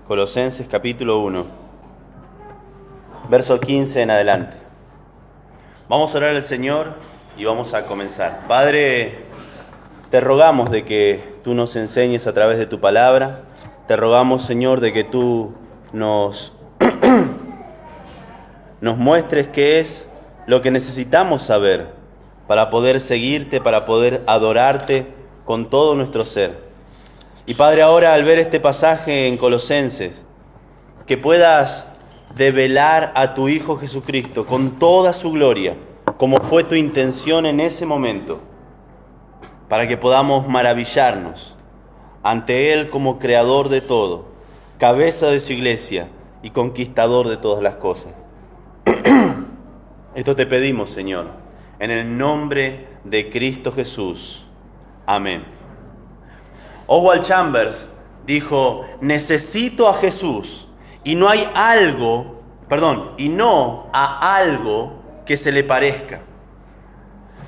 Colosenses capítulo 1, verso 15 en adelante. Vamos a orar al Señor y vamos a comenzar. Padre, te rogamos de que tú nos enseñes a través de tu palabra. Te rogamos, Señor, de que tú nos muestres qué es lo que necesitamos saber para poder seguirte, para poder adorarte con todo nuestro ser. Y Padre, ahora al ver este pasaje en Colosenses, que puedas develar a tu Hijo Jesucristo con toda su gloria, como fue tu intención en ese momento, para que podamos maravillarnos ante Él como creador de todo, cabeza de su iglesia y conquistador de todas las cosas. Esto te pedimos, Señor, en el nombre de Cristo Jesús. Amén. Oswald Chambers dijo: necesito a Jesús y no a algo que se le parezca.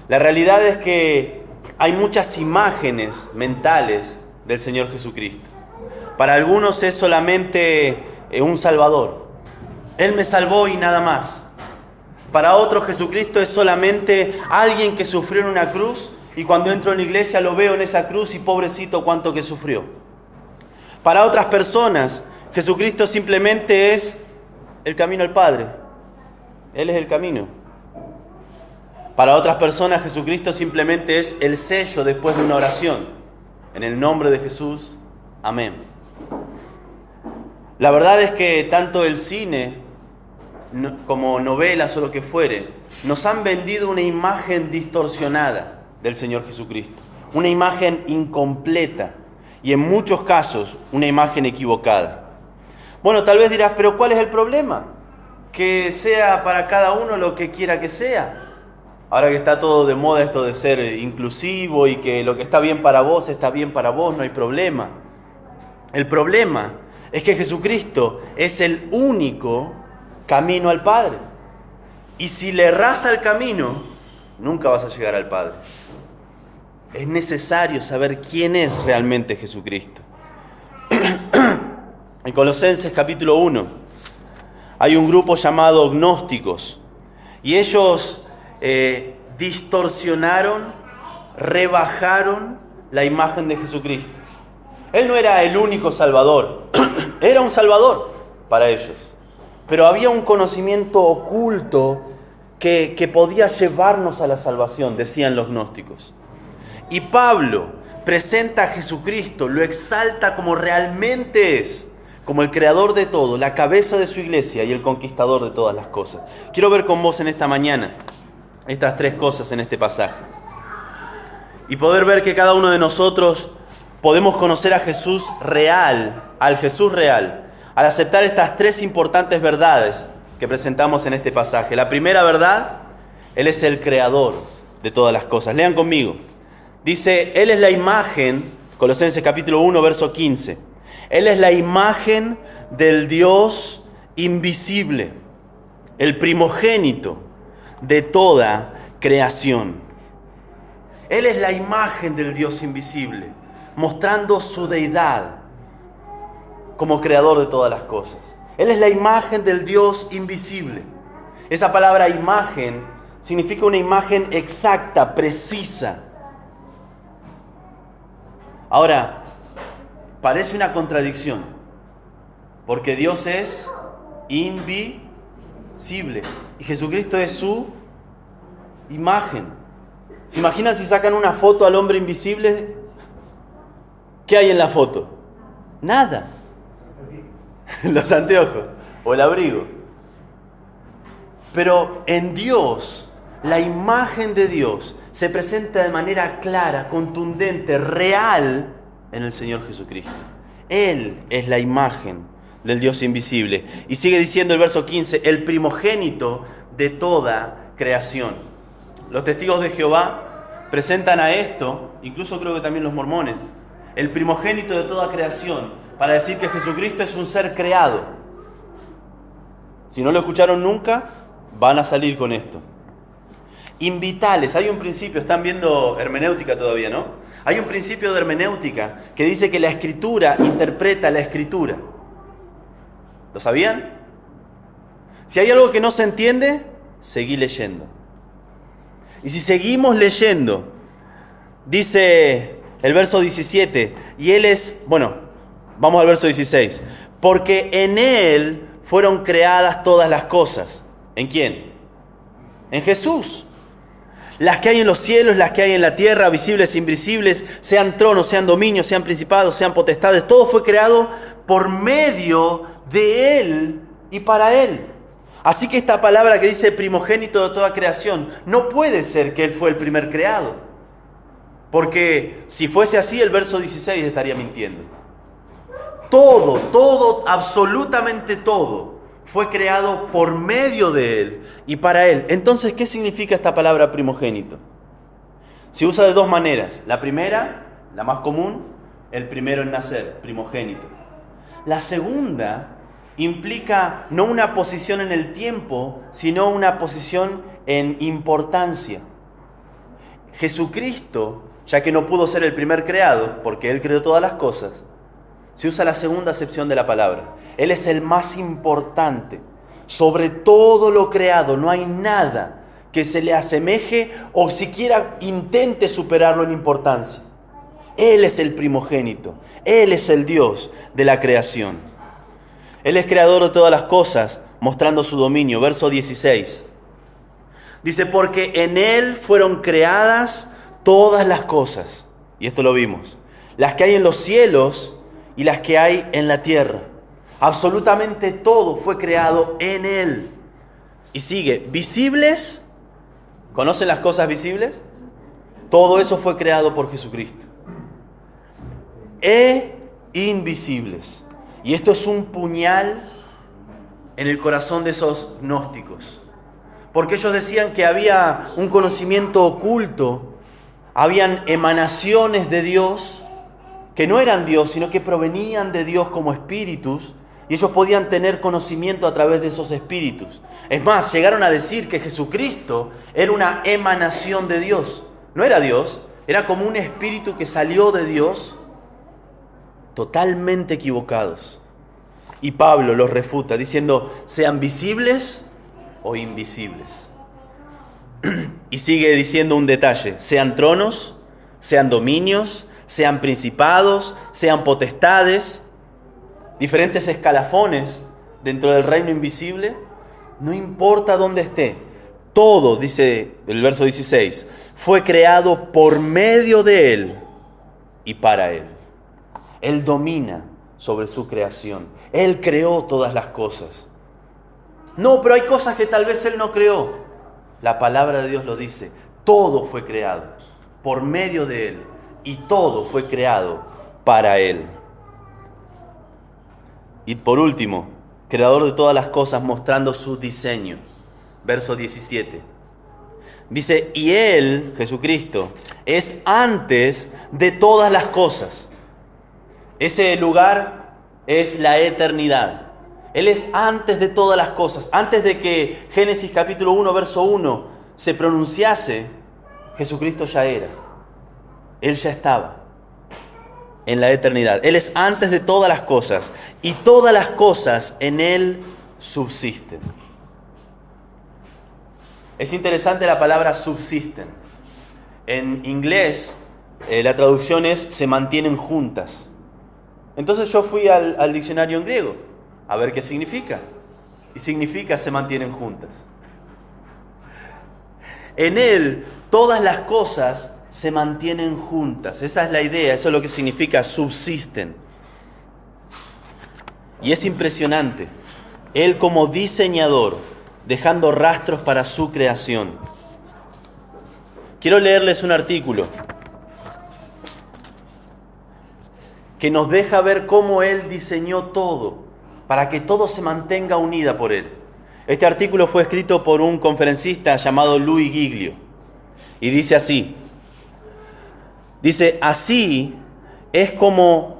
La realidad es que hay muchas imágenes mentales del Señor Jesucristo. Para algunos es solamente un Salvador. Él me salvó y nada más. Para otros Jesucristo es solamente alguien que sufrió en una cruz y cuando entro en la iglesia lo veo en esa cruz y pobrecito cuánto que sufrió. Para otras personas Jesucristo simplemente es el camino al Padre. Él es el camino. Para otras personas Jesucristo simplemente es el sello después de una oración. En el nombre de Jesús, amén. La verdad es que tanto el cine como novelas o lo que fuere, nos han vendido una imagen distorsionada del Señor Jesucristo. Una imagen incompleta y en muchos casos una imagen equivocada. Bueno, tal vez dirás, pero ¿cuál es el problema? Que sea para cada uno lo que quiera que sea. Ahora que está todo de moda esto de ser inclusivo y que lo que está bien para vos está bien para vos, no hay problema. El problema es que Jesucristo es el único camino al Padre. Y si le erras al camino, nunca vas a llegar al Padre. Es necesario saber quién es realmente Jesucristo. En Colosenses capítulo 1 hay un grupo llamado gnósticos y ellos distorsionaron, rebajaron la imagen de Jesucristo. Él no era el único Salvador, era un Salvador para ellos, pero había un conocimiento oculto que podía llevarnos a la salvación, decían los gnósticos. Y Pablo presenta a Jesucristo, lo exalta como realmente es, como el creador de todo, la cabeza de su iglesia y el conquistador de todas las cosas. Quiero ver con vos en esta mañana estas tres cosas en este pasaje. Y poder ver que cada uno de nosotros podemos conocer a Jesús real, al Jesús real, al aceptar estas tres importantes verdades que presentamos en este pasaje. La primera verdad, Él es el creador de todas las cosas. Lean conmigo. Dice, Él es la imagen, Colosenses capítulo 1, verso 15. Él es la imagen del Dios invisible, el primogénito de toda creación. Él es la imagen del Dios invisible, mostrando su deidad como creador de todas las cosas. Él es la imagen del Dios invisible. Esa palabra imagen significa una imagen exacta, precisa. Ahora, parece una contradicción, porque Dios es invisible y Jesucristo es su imagen. ¿Se imaginan si sacan una foto al hombre invisible? ¿Qué hay en la foto? Nada. Los anteojos o el abrigo. Pero en Dios, la imagen de Dios se presenta de manera clara, contundente, real en el Señor Jesucristo. Él es la imagen del Dios invisible. Y sigue diciendo el verso 15, el primogénito de toda creación. Los testigos de Jehová presentan a esto, incluso creo que también los mormones, el primogénito de toda creación, para decir que Jesucristo es un ser creado. Si no lo escucharon nunca, van a salir con esto. Invitales, hay un principio, están viendo hermenéutica todavía, ¿no? Hay un principio de hermenéutica que dice que la Escritura interpreta la Escritura. ¿Lo sabían? Si hay algo que no se entiende, seguí leyendo. Y si seguimos leyendo, dice el verso 17, y Él es, bueno, vamos al verso 16. Porque en Él fueron creadas todas las cosas. ¿En quién? En Jesús. Las que hay en los cielos, las que hay en la tierra, visibles e invisibles, sean tronos, sean dominios, sean principados, sean potestades, todo fue creado por medio de Él y para Él. Así que esta palabra que dice primogénito de toda creación, no puede ser que Él fue el primer creado. Porque si fuese así, el verso 16 estaría mintiendo. Todo, absolutamente todo, fue creado por medio de Él y para Él. Entonces, ¿qué significa esta palabra primogénito? Se usa de dos maneras. La primera, la más común, el primero en nacer, primogénito. La segunda implica no una posición en el tiempo, sino una posición en importancia. Jesucristo, ya que no pudo ser el primer creado, porque Él creó todas las cosas, se usa la segunda acepción de la palabra. Él es el más importante. Sobre todo lo creado, no hay nada que se le asemeje o siquiera intente superarlo en importancia. Él es el primogénito. Él es el Dios de la creación. Él es creador de todas las cosas, mostrando su dominio. Verso 16. Dice, porque en Él fueron creadas todas las cosas. Y esto lo vimos. Las que hay en los cielos y las que hay en la tierra. Absolutamente todo fue creado en Él. Y sigue, visibles. ¿Conocen las cosas visibles? Todo eso fue creado por Jesucristo. E invisibles. Y esto es un puñal en el corazón de esos gnósticos. Porque ellos decían que había un conocimiento oculto, habían emanaciones de Dios que no eran Dios, sino que provenían de Dios como espíritus, y ellos podían tener conocimiento a través de esos espíritus. Es más, llegaron a decir que Jesucristo era una emanación de Dios. No era Dios, era como un espíritu que salió de Dios. Totalmente equivocados. Y Pablo los refuta diciendo, sean visibles o invisibles. Y sigue diciendo un detalle, sean tronos, sean dominios, sean principados, sean potestades, diferentes escalafones dentro del reino invisible, no importa dónde esté, todo, dice el verso 16, fue creado por medio de Él y para Él. Él domina sobre su creación. Él creó todas las cosas. No, pero hay cosas que tal vez Él no creó. La palabra de Dios lo dice. Todo fue creado por medio de Él y todo fue creado para Él. Y por último, creador de todas las cosas mostrando su diseño. Verso 17. Dice, y Él, Jesucristo, es antes de todas las cosas. Ese lugar es la eternidad. Él es antes de todas las cosas. Antes de que Génesis capítulo 1, verso 1 se pronunciase, Jesucristo ya era. Él ya estaba en la eternidad. Él es antes de todas las cosas. Y todas las cosas en Él subsisten. Es interesante la palabra subsisten. En inglés, la traducción es se mantienen juntas. Entonces yo fui al diccionario en griego a ver qué significa. Y significa se mantienen juntas. En Él todas las cosas se mantienen juntas. Esa es la idea, eso es lo que significa subsisten. Y es impresionante. Él como diseñador, dejando rastros para su creación. Quiero leerles un artículo que nos deja ver cómo Él diseñó todo, para que todo se mantenga unida por Él. Este artículo fue escrito por un conferencista llamado Louis Giglio. Y dice así. Dice, así es como...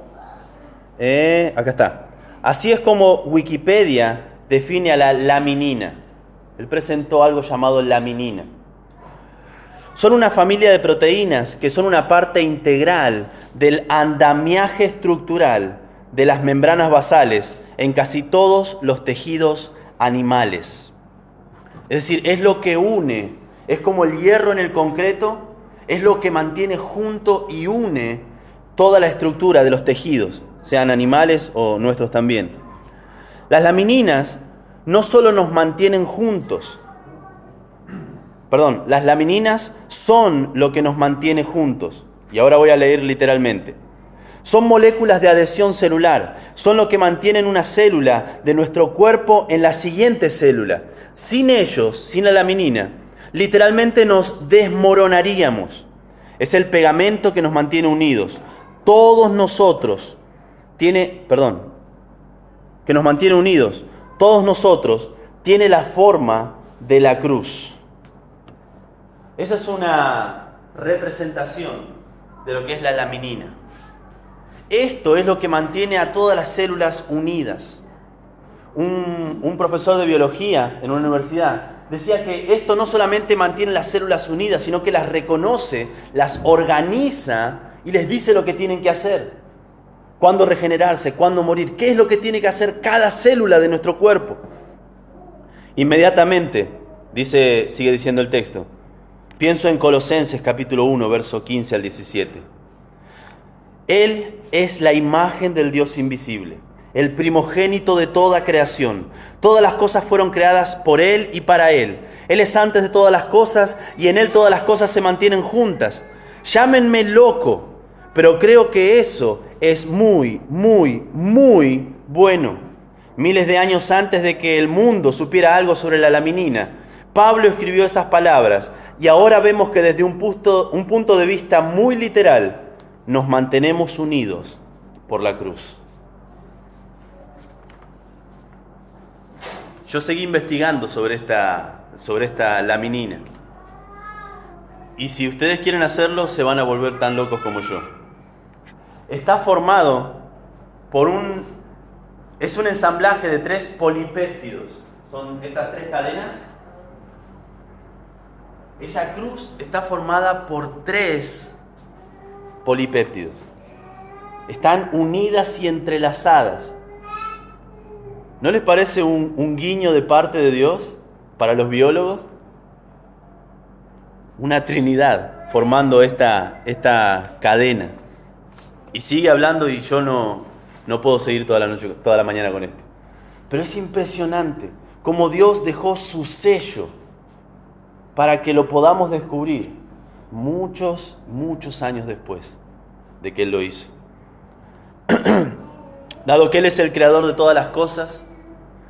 acá está. Así es como Wikipedia define a la laminina. Él presentó algo llamado laminina. Son una familia de proteínas que son una parte integral del andamiaje estructural de las membranas basales en casi todos los tejidos animales. Es decir, es lo que une, es como el hierro en el concreto, es lo que mantiene junto y une toda la estructura de los tejidos, sean animales o nuestros también. Las lamininas no solo nos mantienen juntos, las lamininas son lo que nos mantiene juntos. Y ahora voy a leer literalmente. Son moléculas de adhesión celular, son lo que mantienen una célula de nuestro cuerpo en la siguiente célula. Sin ellos, sin la laminina, literalmente nos desmoronaríamos. Es el pegamento que nos mantiene unidos. Todos nosotros, que nos mantiene unidos, todos nosotros, tiene la forma de la cruz. Esa es una representación de lo que es la laminina. Esto es lo que mantiene a todas las células unidas. Un profesor de biología en una universidad decía que esto no solamente mantiene las células unidas, sino que las reconoce, las organiza y les dice lo que tienen que hacer. Cuándo regenerarse, cuándo morir, qué es lo que tiene que hacer cada célula de nuestro cuerpo. Inmediatamente, sigue diciendo el texto, pienso en Colosenses capítulo 1, verso 15 al 17. Él es la imagen del Dios invisible, el primogénito de toda creación. Todas las cosas fueron creadas por Él y para Él. Él es antes de todas las cosas y en Él todas las cosas se mantienen juntas. Llámenme loco, pero creo que eso es muy, muy, muy bueno. Miles de años antes de que el mundo supiera algo sobre la laminina, Pablo escribió esas palabras y ahora vemos que desde un punto de vista muy literal, nos mantenemos unidos por la cruz. Yo seguí investigando sobre esta laminina. Y si ustedes quieren hacerlo, se van a volver tan locos como yo. Está formado es un ensamblaje de 3 polipéptidos. Son estas 3 cadenas. Esa cruz está formada por 3 polipéptidos. Están unidas y entrelazadas. ¿No les parece un guiño de parte de Dios para los biólogos? Una trinidad formando esta cadena. Y sigue hablando y yo no puedo seguir toda la mañana con esto. Pero es impresionante cómo Dios dejó su sello para que lo podamos descubrir muchos, muchos años después de que Él lo hizo. Dado que Él es el creador de todas las cosas,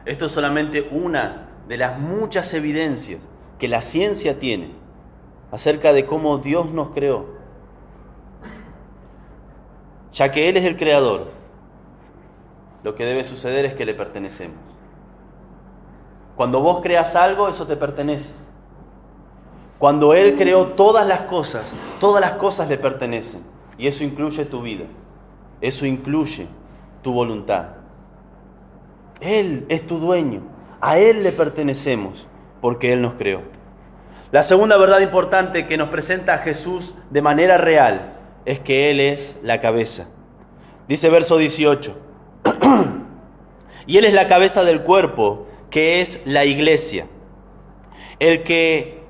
esto es solamente una de las muchas evidencias que la ciencia tiene acerca de cómo Dios nos creó. Ya que Él es el creador, lo que debe suceder es que le pertenecemos. Cuando vos creas algo, eso te pertenece. Cuando Él creó todas las cosas le pertenecen. Y eso incluye tu vida. Eso incluye tu voluntad. Él es tu dueño. A Él le pertenecemos porque Él nos creó. La segunda verdad importante que nos presenta a Jesús de manera real es que Él es la cabeza. Dice verso 18. Y Él es la cabeza del cuerpo, que es la iglesia. El que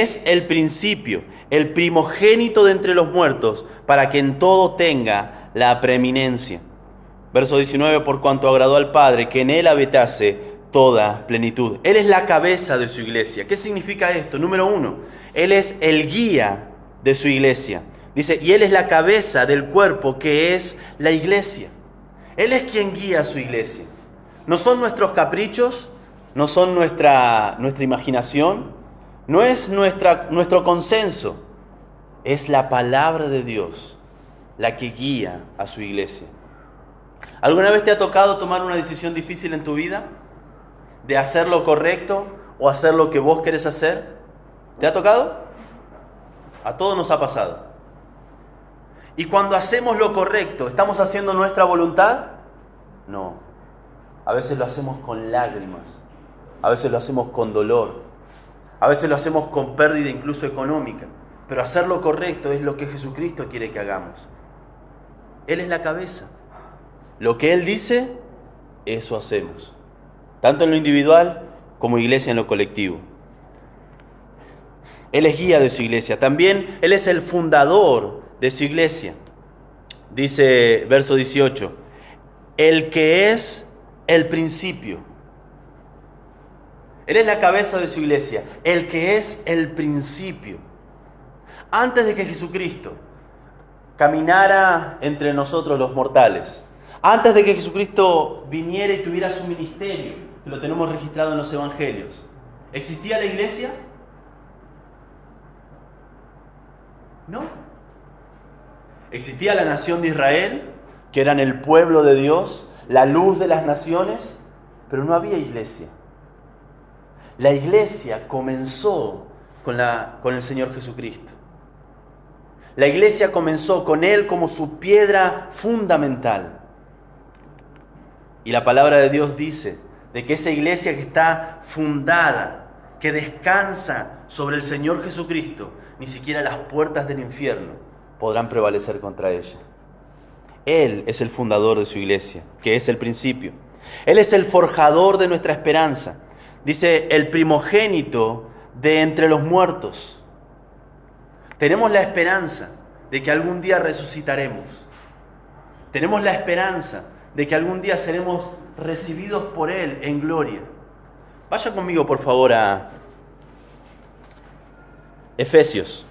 es el principio, el primogénito de entre los muertos, para que en todo tenga la preeminencia. Verso 19, por cuanto agradó al Padre, que en Él habitase toda plenitud. Él es la cabeza de su iglesia. ¿Qué significa esto? Número 1, Él es el guía de su iglesia. Dice, y Él es la cabeza del cuerpo, que es la iglesia. Él es quien guía a su iglesia. No son nuestros caprichos, no son nuestra imaginación, no es nuestro consenso. Es la palabra de Dios la que guía a su iglesia. ¿Alguna vez te ha tocado tomar una decisión difícil en tu vida? ¿De hacer lo correcto o hacer lo que vos querés hacer? ¿Te ha tocado? A todos nos ha pasado. Y cuando hacemos lo correcto, ¿estamos haciendo nuestra voluntad? No. A veces lo hacemos con lágrimas. A veces lo hacemos con dolor. A veces lo hacemos con pérdida incluso económica. Pero hacer lo correcto es lo que Jesucristo quiere que hagamos. Él es la cabeza. Lo que Él dice, eso hacemos. Tanto en lo individual como iglesia en lo colectivo. Él es guía de su iglesia. También Él es el fundador de su iglesia. Dice verso 18, el que es el principio. Él es la cabeza de su iglesia, el que es el principio. Antes de que Jesucristo caminara entre nosotros los mortales, antes de que Jesucristo viniera y tuviera su ministerio, que lo tenemos registrado en los evangelios, ¿existía la iglesia? No. ¿Existía la nación de Israel, que eran el pueblo de Dios, la luz de las naciones? Pero no había iglesia. La iglesia comenzó con el Señor Jesucristo. La iglesia comenzó con Él como su piedra fundamental. Y la palabra de Dios dice de que esa iglesia que está fundada, que descansa sobre el Señor Jesucristo, ni siquiera las puertas del infierno podrán prevalecer contra ella. Él es el fundador de su iglesia, que es el principio. Él es el forjador de nuestra esperanza. Dice, el primogénito de entre los muertos. Tenemos la esperanza de que algún día resucitaremos. Tenemos la esperanza de que algún día seremos recibidos por Él en gloria. Vaya conmigo, por favor, a Efesios.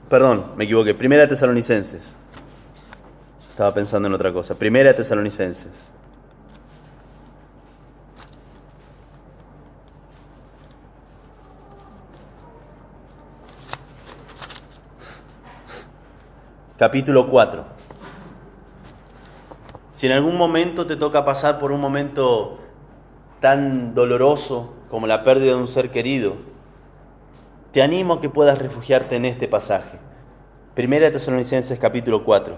Perdón, me equivoqué. Primera Tesalonicenses. Estaba pensando en otra cosa. Primera Tesalonicenses. Capítulo 4. Si en algún momento te toca pasar por un momento tan doloroso como la pérdida de un ser querido, te animo a que puedas refugiarte en este pasaje. Primera Tesalonicenses capítulo 4,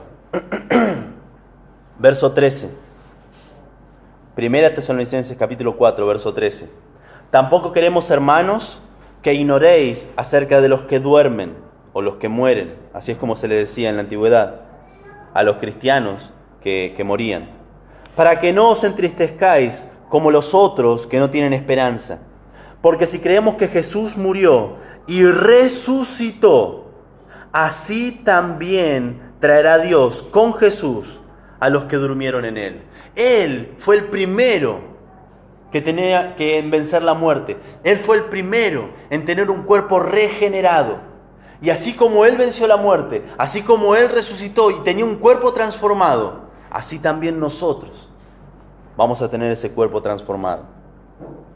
verso 13. Primera Tesalonicenses capítulo 4, verso 13. Tampoco queremos, hermanos, que ignoréis acerca de los que duermen o los que mueren, así es como se le decía en la antigüedad a los cristianos que morían, para que no os entristezcáis como los otros que no tienen esperanza. Porque si creemos que Jesús murió y resucitó, así también traerá Dios con Jesús a los que durmieron en Él. Él fue el primero que tenía que vencer la muerte. Él fue el primero en tener un cuerpo regenerado. Y así como Él venció la muerte, así como Él resucitó y tenía un cuerpo transformado, así también nosotros vamos a tener ese cuerpo transformado.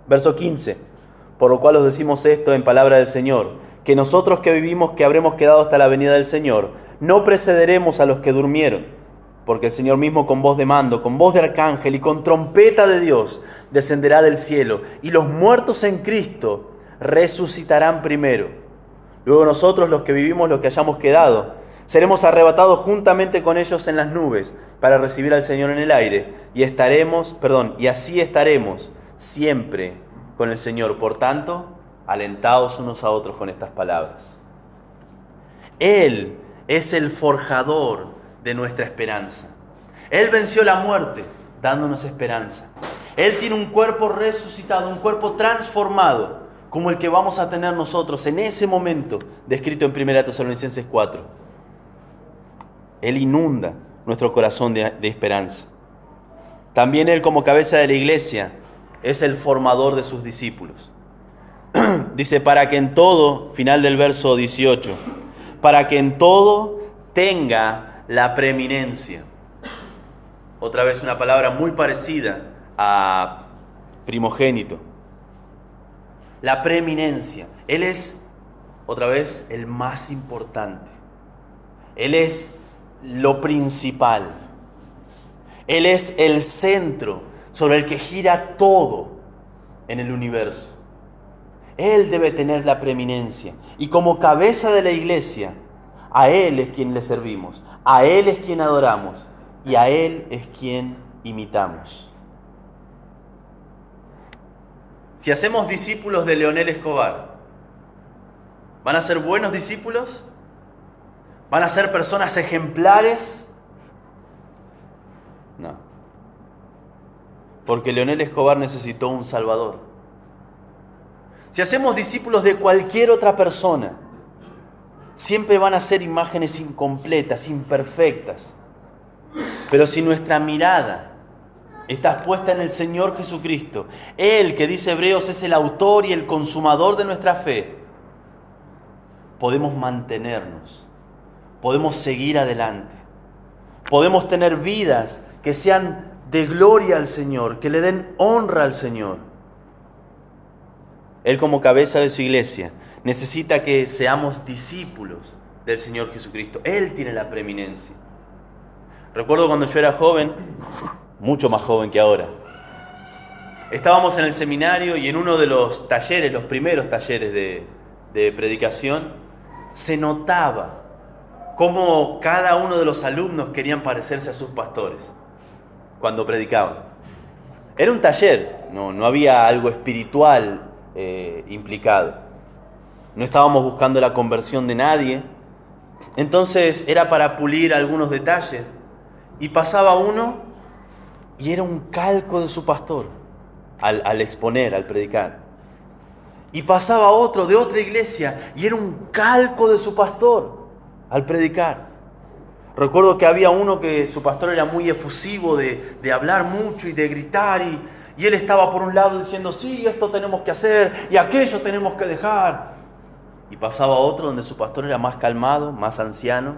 Verso 15. Por lo cual os decimos esto en palabra del Señor, que nosotros que vivimos, que habremos quedado hasta la venida del Señor, no precederemos a los que durmieron, porque el Señor mismo con voz de mando, con voz de arcángel y con trompeta de Dios descenderá del cielo, y los muertos en Cristo resucitarán primero. Luego nosotros, los que vivimos, los que hayamos quedado, seremos arrebatados juntamente con ellos en las nubes para recibir al Señor en el aire, y así estaremos siempre con el Señor. Por tanto, alentaos unos a otros con estas palabras. Él es el forjador de nuestra esperanza. Él venció la muerte dándonos esperanza. Él tiene un cuerpo resucitado, un cuerpo transformado, como el que vamos a tener nosotros en ese momento, descrito en 1 Tesalonicenses 4. Él inunda nuestro corazón de esperanza. También Él, como cabeza de la iglesia, es el formador de sus discípulos. Dice, para que en todo, final del verso 18, para que en todo tenga la preeminencia. Otra vez una palabra muy parecida a primogénito. La preeminencia. Él es, otra vez, el más importante. Él es lo principal. Él es el centro sobre el que gira todo en el universo. Él debe tener la preeminencia. Y como cabeza de la iglesia, a Él es quien le servimos, a Él es quien adoramos y a Él es quien imitamos. Si hacemos discípulos de Leonel Escobar, ¿van a ser buenos discípulos? ¿Van a ser personas ejemplares? No. Porque Leonel Escobar necesitó un Salvador. Si hacemos discípulos de cualquier otra persona, siempre van a ser imágenes incompletas, imperfectas. Pero si nuestra mirada está puesta en el Señor Jesucristo, Él, que dice Hebreos, es el autor y el consumador de nuestra fe, podemos mantenernos, podemos seguir adelante, podemos tener vidas que sean de gloria al Señor, que le den honra al Señor. Él, como cabeza de su iglesia, necesita que seamos discípulos del Señor Jesucristo. Él tiene la preeminencia. Recuerdo cuando yo era joven, mucho más joven que ahora, estábamos en el seminario y en uno de los talleres, los primeros talleres de predicación, se notaba cómo cada uno de los alumnos querían parecerse a sus pastores cuando predicaban. Era un taller, no había algo espiritual implicado. No estábamos buscando la conversión de nadie. Entonces era para pulir algunos detalles. Y pasaba uno y era un calco de su pastor al exponer, al predicar. Y pasaba otro de otra iglesia y era un calco de su pastor al predicar. Recuerdo que había uno que su pastor era muy efusivo de hablar mucho y de gritar y él estaba por un lado diciendo, sí, esto tenemos que hacer y aquello tenemos que dejar. Y pasaba otro donde su pastor era más calmado, más anciano.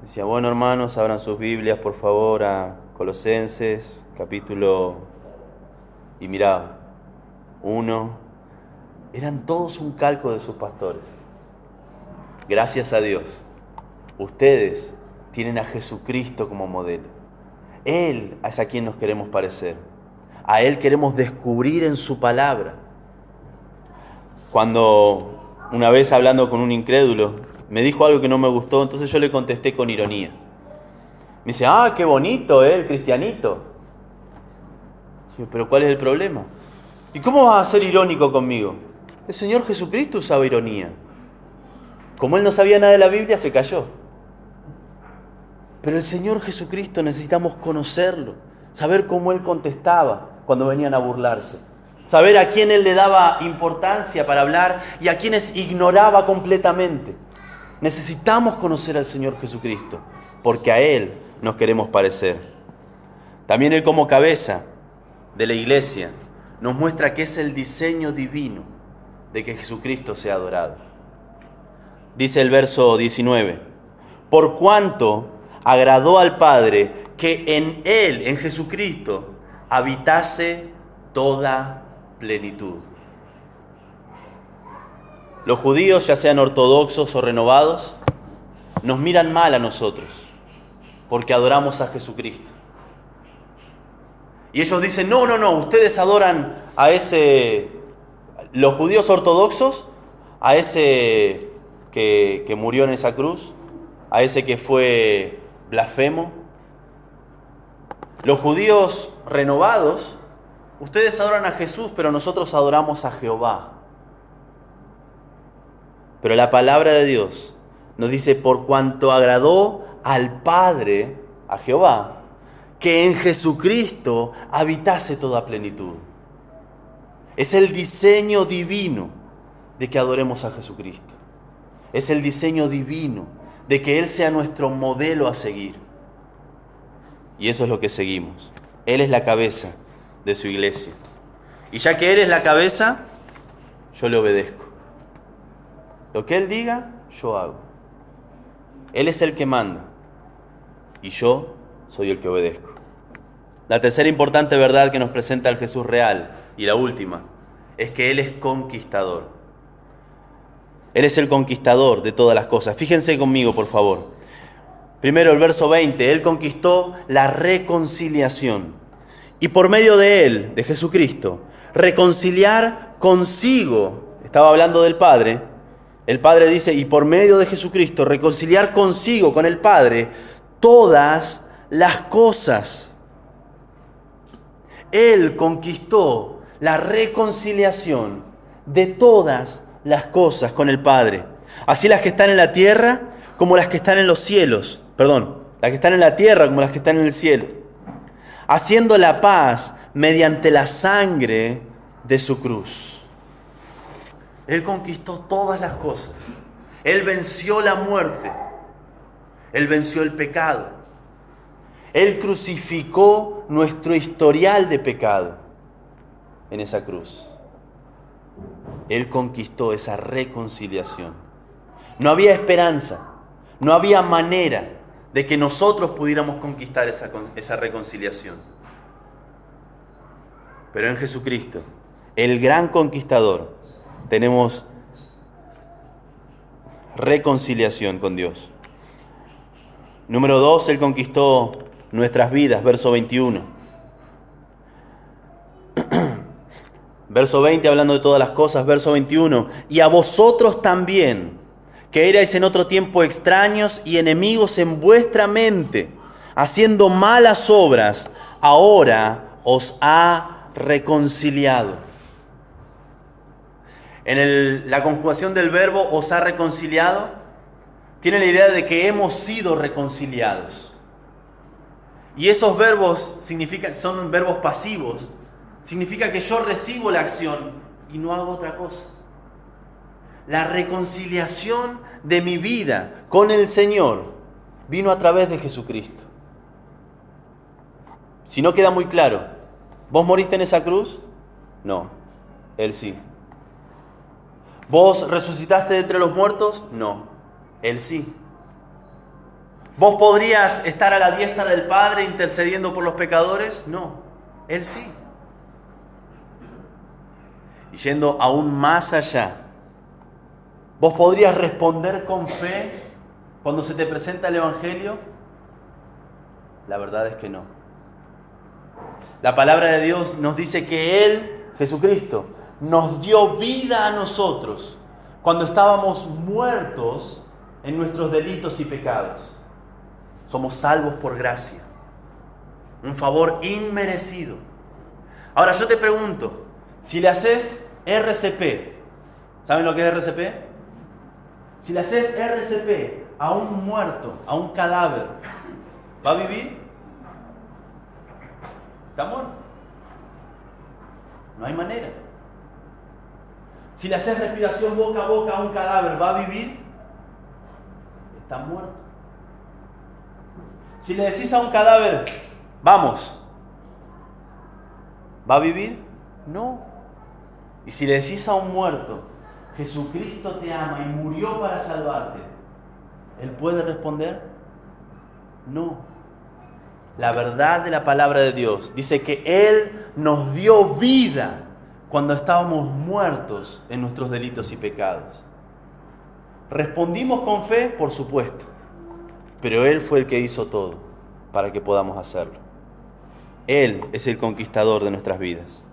Decía, bueno, hermanos, abran sus Biblias, por favor, a Colosenses, capítulo... Y mirá, 1. Eran todos un calco de sus pastores. Gracias a Dios, ustedes tienen a Jesucristo como modelo. Él es a quien nos queremos parecer. A Él queremos descubrir en su palabra. Cuando una vez hablando con un incrédulo, me dijo algo que no me gustó, entonces yo le contesté con ironía. Me dice, qué bonito, el cristianito. Digo, pero ¿cuál es el problema? ¿Y cómo vas a ser irónico conmigo? El Señor Jesucristo usaba ironía. Como Él no sabía nada de la Biblia, se cayó. Pero el Señor Jesucristo necesitamos conocerlo, saber cómo Él contestaba cuando venían a burlarse, saber a quién Él le daba importancia para hablar y a quienes ignoraba completamente. Necesitamos conocer al Señor Jesucristo, porque a Él nos queremos parecer. También Él, como cabeza de la iglesia, nos muestra que es el diseño divino de que Jesucristo sea adorado. Dice el verso 19, por cuanto agradó al Padre que en Él, en Jesucristo, habitase toda plenitud. Los judíos, ya sean ortodoxos o renovados, nos miran mal a nosotros porque adoramos a Jesucristo. Y ellos dicen, no, ustedes adoran a los judíos ortodoxos, a ese que murió en esa cruz, a ese que fue blasfemo. Los judíos renovados, ustedes adoran a Jesús, pero nosotros adoramos a Jehová. Pero la palabra de Dios nos dice, por cuanto agradó al Padre, a Jehová, que en Jesucristo habitase toda plenitud. Es el diseño divino de que adoremos a Jesucristo. Es el diseño divino de que Él sea nuestro modelo a seguir. Y eso es lo que seguimos. Él es la cabeza de su iglesia. Y ya que Él es la cabeza, yo le obedezco. Lo que Él diga, yo hago. Él es el que manda. Y yo soy el que obedezco. La tercera importante verdad que nos presenta el Jesús real, y la última, es que Él es conquistador. Él es el conquistador de todas las cosas. Fíjense conmigo, por favor. Primero el verso 20, Él conquistó la reconciliación. Y por medio de Él, de Jesucristo, reconciliar consigo. Estaba hablando del Padre. El Padre dice, y por medio de Jesucristo, reconciliar consigo, con el Padre, todas las cosas. Él conquistó la reconciliación de todas las cosas con el Padre. Así las que están en la tierra como las que están en los cielos. Perdón, las que están en la tierra como las que están en el cielo. Haciendo la paz mediante la sangre de su cruz. Él conquistó todas las cosas. Él venció la muerte. Él venció el pecado. Él crucificó nuestro historial de pecado en esa cruz. Él conquistó esa reconciliación. No había esperanza, no había manera de que nosotros pudiéramos conquistar esa reconciliación. Pero en Jesucristo, el gran conquistador, tenemos reconciliación con Dios. Número 2, Él conquistó nuestras vidas, verso 21. Verso 20, hablando de todas las cosas, verso 21. Y a vosotros también, que erais en otro tiempo extraños y enemigos en vuestra mente, haciendo malas obras, ahora os ha reconciliado. En la conjugación del verbo os ha reconciliado, tiene la idea de que hemos sido reconciliados. Y esos verbos son verbos pasivos. Significa que yo recibo la acción y no hago otra cosa. La reconciliación de mi vida con el Señor vino a través de Jesucristo. Si no queda muy claro, ¿vos moriste en esa cruz? No, Él sí. ¿Vos resucitaste de entre los muertos? No, Él sí. ¿Vos podrías estar a la diestra del Padre intercediendo por los pecadores? No, Él sí. Y yendo aún más allá, ¿vos podrías responder con fe cuando se te presenta el Evangelio? La verdad es que no. La palabra de Dios nos dice que Él, Jesucristo, nos dio vida a nosotros cuando estábamos muertos en nuestros delitos y pecados. Somos salvos por gracia. Un favor inmerecido. Ahora yo te pregunto, si le haces RCP, ¿saben lo que es RCP? Si le haces RCP a un muerto, a un cadáver, ¿va a vivir? ¿Está muerto? No hay manera. Si le haces respiración boca a boca a un cadáver, ¿va a vivir? Está muerto. Si le decís a un cadáver, vamos, ¿va a vivir? No. Y si le decís a un muerto, Jesucristo te ama y murió para salvarte, ¿Él puede responder? No. La verdad de la palabra de Dios dice que Él nos dio vida cuando estábamos muertos en nuestros delitos y pecados. ¿Respondimos con fe? Por supuesto. Pero Él fue el que hizo todo para que podamos hacerlo. Él es el conquistador de nuestras vidas.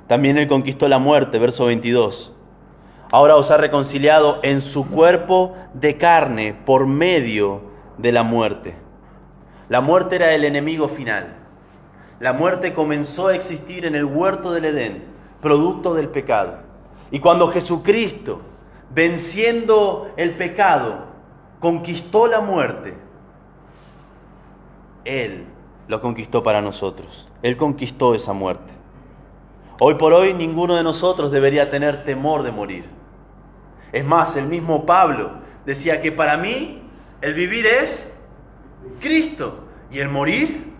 También Él conquistó la muerte, verso 22. Ahora os ha reconciliado en su cuerpo de carne por medio de la muerte. La muerte era el enemigo final. La muerte comenzó a existir en el huerto del Edén, producto del pecado. Y cuando Jesucristo, venciendo el pecado, conquistó la muerte, Él lo conquistó para nosotros. Él conquistó esa muerte. Hoy por hoy ninguno de nosotros debería tener temor de morir. Es más, el mismo Pablo decía que para mí el vivir es Cristo y el morir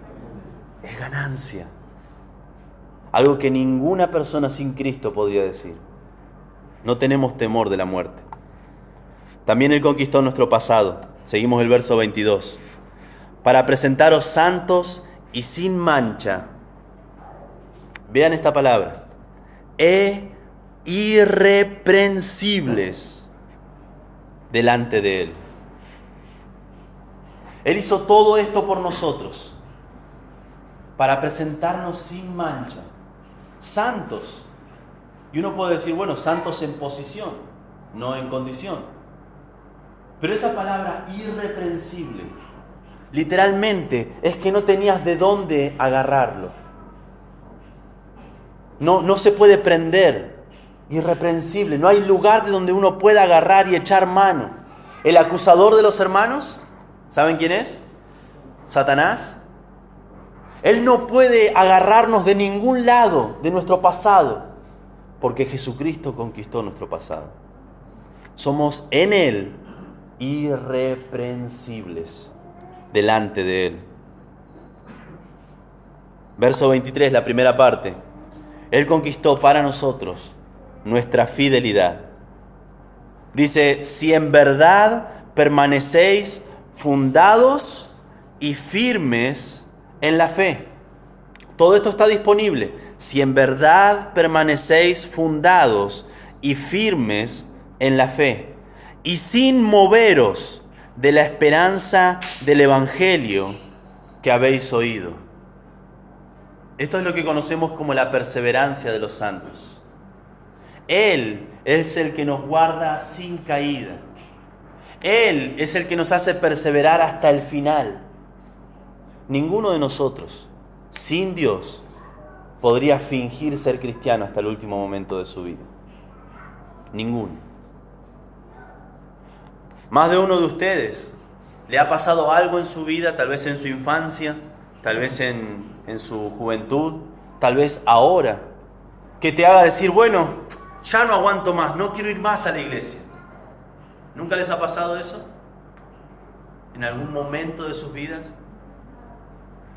es ganancia. Algo que ninguna persona sin Cristo podría decir. No tenemos temor de la muerte. También Él conquistó nuestro pasado. Seguimos el verso 22. Para presentaros santos y sin mancha. Vean esta palabra. Irreprensibles delante de Él. Él hizo todo esto por nosotros. Para presentarnos sin mancha. Santos. Y uno puede decir, bueno, santos en posición, no en condición. Pero esa palabra irreprensible, literalmente, es que no tenías de dónde agarrarlo. no se puede prender, irreprensible. No hay lugar de donde uno pueda agarrar y echar mano. El acusador de los hermanos, ¿saben quién es? Satanás. Él no puede agarrarnos de ningún lado de nuestro pasado, porque Jesucristo conquistó nuestro pasado. Somos en Él irreprensibles delante de Él. Verso 23, la primera parte. Él conquistó para nosotros nuestra fidelidad. Dice, si en verdad permanecéis fundados y firmes en la fe. Todo esto está disponible. Si en verdad permanecéis fundados y firmes en la fe, y sin moveros de la esperanza del Evangelio que habéis oído. Esto es lo que conocemos como la perseverancia de los santos. Él es el que nos guarda sin caída. Él es el que nos hace perseverar hasta el final. Ninguno de nosotros, sin Dios, podría fingir ser cristiano hasta el último momento de su vida. Ninguno. Más de uno de ustedes le ha pasado algo en su vida, tal vez en su infancia, tal vez en su juventud, tal vez ahora, que te haga decir, bueno, ya no aguanto más, no quiero ir más a la iglesia. ¿Nunca les ha pasado eso? ¿En algún momento de sus vidas?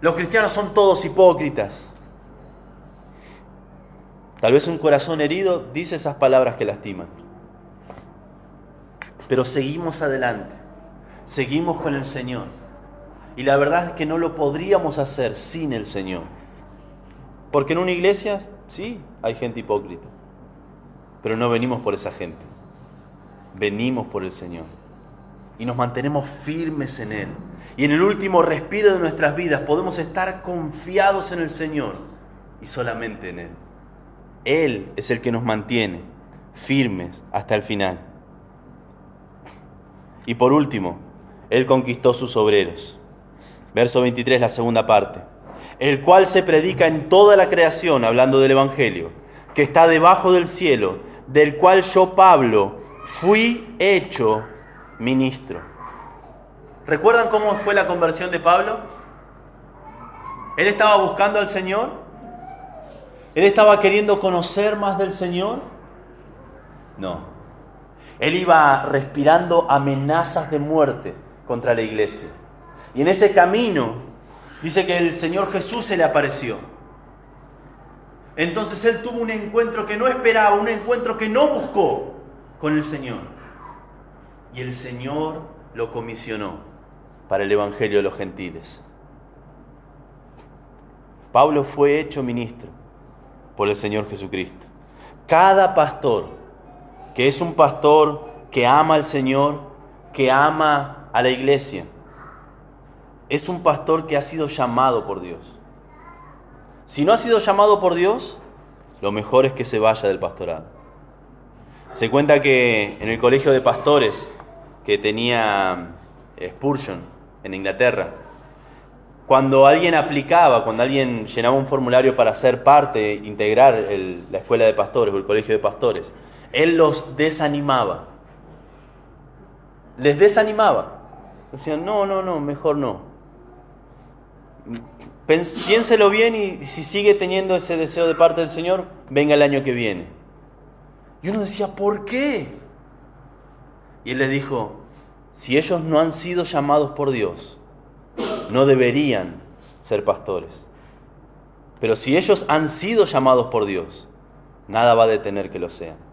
Los cristianos son todos hipócritas. Tal vez un corazón herido dice esas palabras que lastiman. Pero seguimos adelante, seguimos con el Señor. Y la verdad es que no lo podríamos hacer sin el Señor. Porque en una iglesia, sí, hay gente hipócrita. Pero no venimos por esa gente. Venimos por el Señor. Y nos mantenemos firmes en Él. Y en el último respiro de nuestras vidas podemos estar confiados en el Señor y solamente en Él. Él es el que nos mantiene firmes hasta el final. Y por último, Él conquistó sus obreros. Verso 23, la segunda parte. El cual se predica en toda la creación, hablando del Evangelio, que está debajo del cielo, del cual yo, Pablo, fui hecho ministro. ¿Recuerdan cómo fue la conversión de Pablo? Él estaba buscando al Señor. Él estaba queriendo conocer más del Señor. No. Él iba respirando amenazas de muerte contra la iglesia. Y en ese camino dice que el Señor Jesús se le apareció. Entonces él tuvo un encuentro que no esperaba, un encuentro que no buscó con el Señor. Y el Señor lo comisionó para el Evangelio de los gentiles. Pablo fue hecho ministro por el Señor Jesucristo. Cada pastor que es un pastor que ama al Señor, que ama a la iglesia, es un pastor que ha sido llamado por Dios. Si no ha sido llamado por Dios, lo mejor es que se vaya del pastorado. Se cuenta que en el colegio de pastores que tenía Spurgeon en Inglaterra, cuando alguien aplicaba, cuando alguien llenaba un formulario para ser parte, integrar la escuela de pastores o el colegio de pastores, él los desanimaba. Les desanimaba. Decían, no, mejor no. Piénselo bien y si sigue teniendo ese deseo de parte del Señor, venga el año que viene. Y uno decía, ¿por qué? Y él les dijo, si ellos no han sido llamados por Dios, no deberían ser pastores. Pero si ellos han sido llamados por Dios, nada va a detener que lo sean.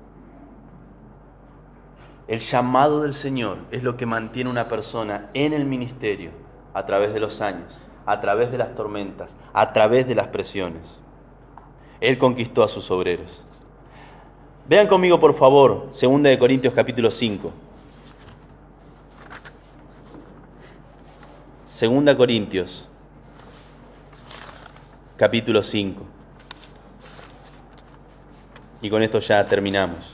El llamado del Señor es lo que mantiene una persona en el ministerio a través de los años, a través de las tormentas, a través de las presiones. Él conquistó a sus obreros. Vean conmigo, por favor, 2 Corintios capítulo 5. 2 Corintios capítulo 5. Y con esto ya terminamos.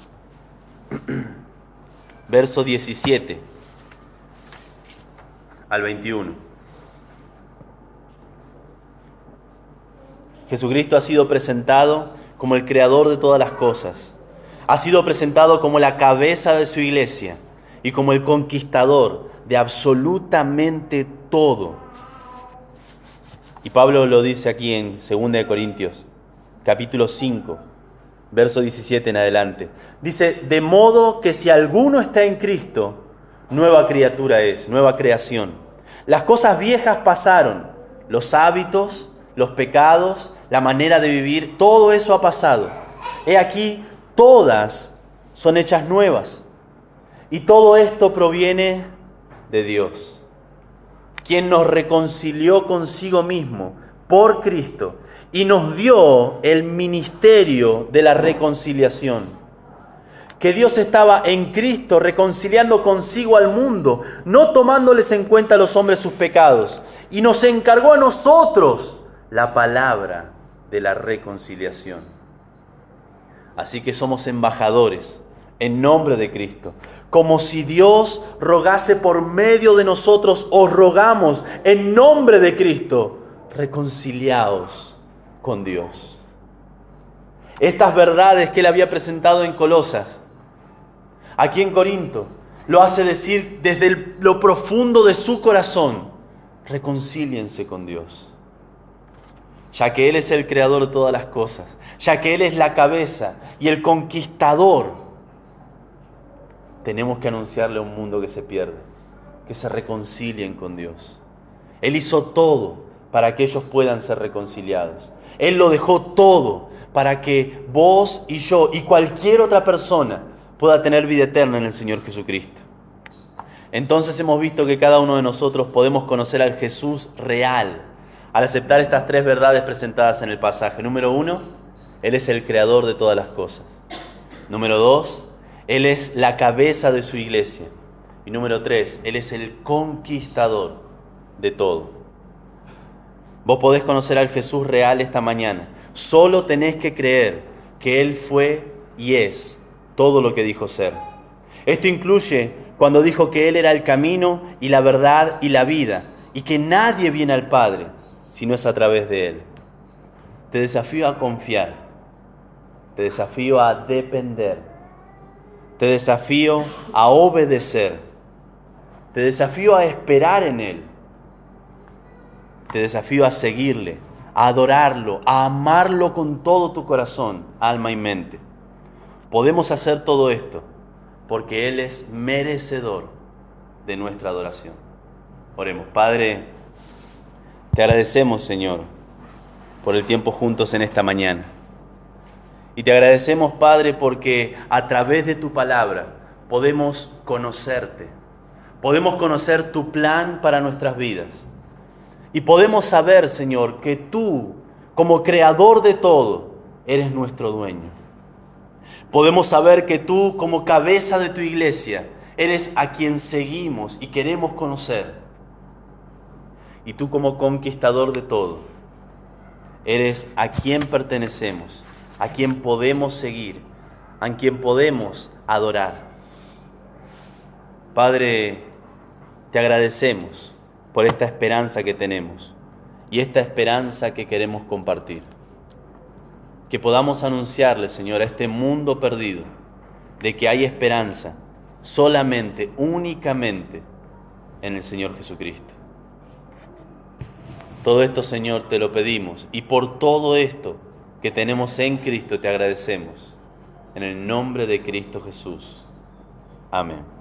Verso 17 al 21. Jesucristo ha sido presentado como el creador de todas las cosas. Ha sido presentado como la cabeza de su iglesia y como el conquistador de absolutamente todo. Y Pablo lo dice aquí en 2 Corintios, capítulo 5, verso 17 en adelante. Dice, de modo que si alguno está en Cristo, nueva criatura es, nueva creación. Las cosas viejas pasaron, los hábitos, los pecados, la manera de vivir, todo eso ha pasado. He aquí, todas son hechas nuevas. Y todo esto proviene de Dios, quien nos reconcilió consigo mismo por Cristo y nos dio el ministerio de la reconciliación. Que Dios estaba en Cristo reconciliando consigo al mundo, no tomándoles en cuenta a los hombres sus pecados, y nos encargó a nosotros la palabra de la reconciliación. Así que somos embajadores en nombre de Cristo. Como si Dios rogase por medio de nosotros, os rogamos en nombre de Cristo, reconciliaos con Dios. Estas verdades que Él había presentado en Colosas, aquí en Corinto, lo hace decir desde lo profundo de su corazón: reconcíliense con Dios. Ya que Él es el creador de todas las cosas, ya que Él es la cabeza y el conquistador, tenemos que anunciarle a un mundo que se pierde, que se reconcilien con Dios. Él hizo todo para que ellos puedan ser reconciliados. Él lo dejó todo para que vos y yo y cualquier otra persona pueda tener vida eterna en el Señor Jesucristo. Entonces hemos visto que cada uno de nosotros podemos conocer al Jesús real al aceptar estas tres verdades presentadas en el pasaje. Número 1, Él es el creador de todas las cosas. Número 2, Él es la cabeza de su iglesia. Y número 3, Él es el conquistador de todo. Vos podés conocer al Jesús real esta mañana. Solo tenés que creer que Él fue y es todo lo que dijo ser. Esto incluye cuando dijo que Él era el camino y la verdad y la vida, y que nadie viene al Padre si no es a través de Él. Te desafío a confiar. Te desafío a depender. Te desafío a obedecer. Te desafío a esperar en Él. Te desafío a seguirle, a adorarlo, a amarlo con todo tu corazón, alma y mente. Podemos hacer todo esto porque Él es merecedor de nuestra adoración. Oremos. Padre, te agradecemos, Señor, por el tiempo juntos en esta mañana. Y te agradecemos, Padre, porque a través de tu palabra podemos conocerte. Podemos conocer tu plan para nuestras vidas. Y podemos saber, Señor, que tú, como creador de todo, eres nuestro dueño. Podemos saber que tú, como cabeza de tu iglesia, eres a quien seguimos y queremos conocer. Y tú, como conquistador de todo, eres a quien pertenecemos, a quien podemos seguir, a quien podemos adorar. Padre, te agradecemos por esta esperanza que tenemos y esta esperanza que queremos compartir. Que podamos anunciarle, Señor, a este mundo perdido de que hay esperanza solamente, únicamente en el Señor Jesucristo. Todo esto, Señor, te lo pedimos, y por todo esto que tenemos en Cristo te agradecemos. En el nombre de Cristo Jesús. Amén.